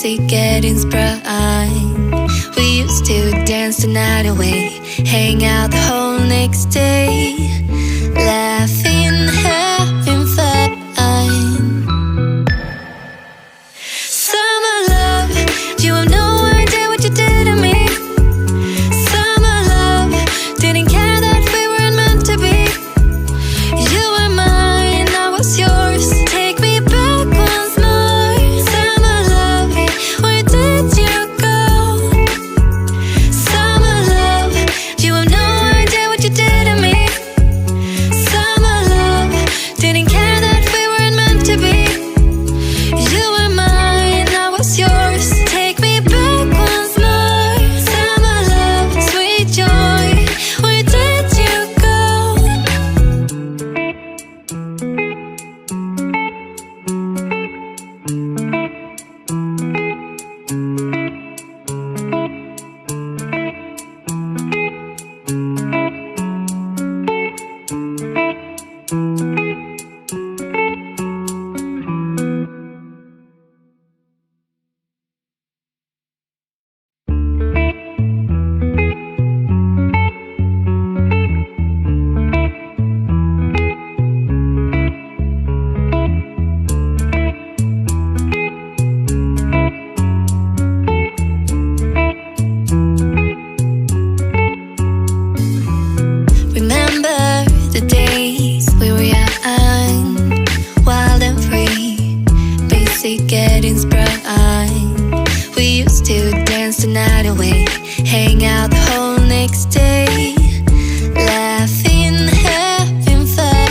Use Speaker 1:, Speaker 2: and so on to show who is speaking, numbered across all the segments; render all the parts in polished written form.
Speaker 1: basic getting sprung. We used to dance the night away, hang out the whole next day, laughing, having fun. Summer love, you have no idea what you did to me. Summer love, didn't care that we weren't meant to be. You were mine, I was yours. Take me back once more. Summer love, where did you go? Summer love, you have no idea what you did to me. Summer love, didn't care that we weren't meant to be. You were mine, I was yours. Take me back once more. Summer love, sweet joy, where did you go? Remember the days we were young, wild and free, basic getting sprung. We used to dance the night away, hang out the whole next day, laughing, having fun.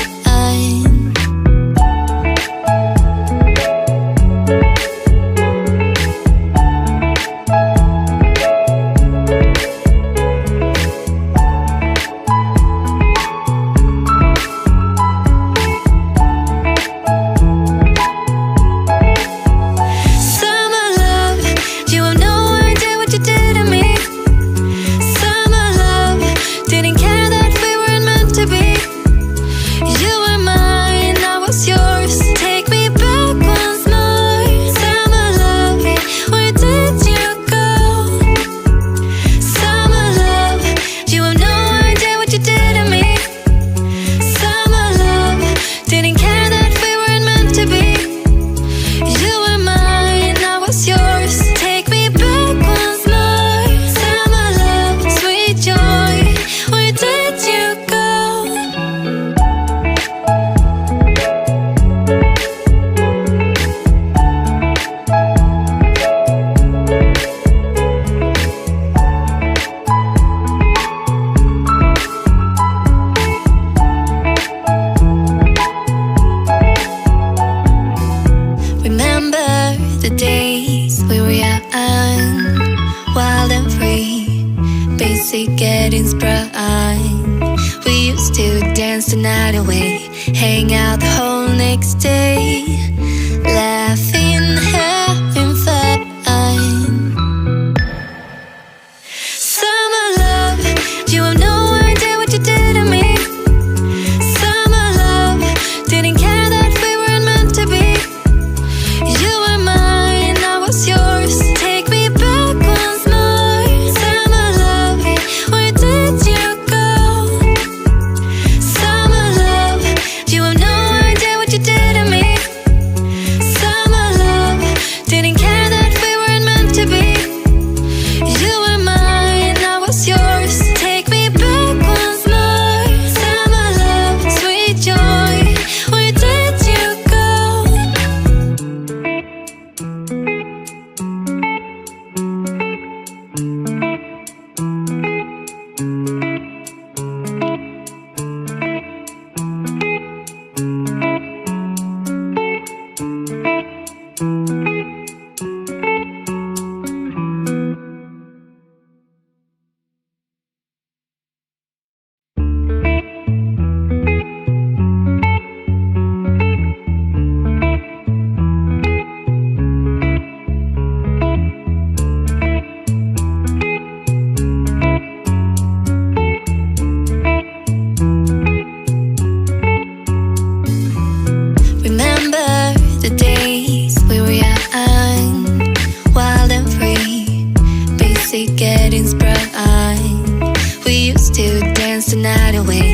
Speaker 1: Summer love, you have no idea what you did to me. Summer love, didn't care that we weren't meant to be. You were mine, I was yours. Take me back once more. Summer love, where did you go? Summer love, you have no idea what you did to me. Summer love, didn't care that we weren't meant to be. You were mine, I was yours. Take me back once more. Summer love, sweet joy, where did you go? Remember the days we were young, wild and free, basic getting sprung. We used to dance the night away, hang out the whole next day, laughing, having fun. Summer love, you have no idea what you did to me. Summer love, didn't care that we weren't meant to be. You were mine, I was yours. Take me back once more. Summer love, where did you go? Summer love, you have no idea what you did to me. night away.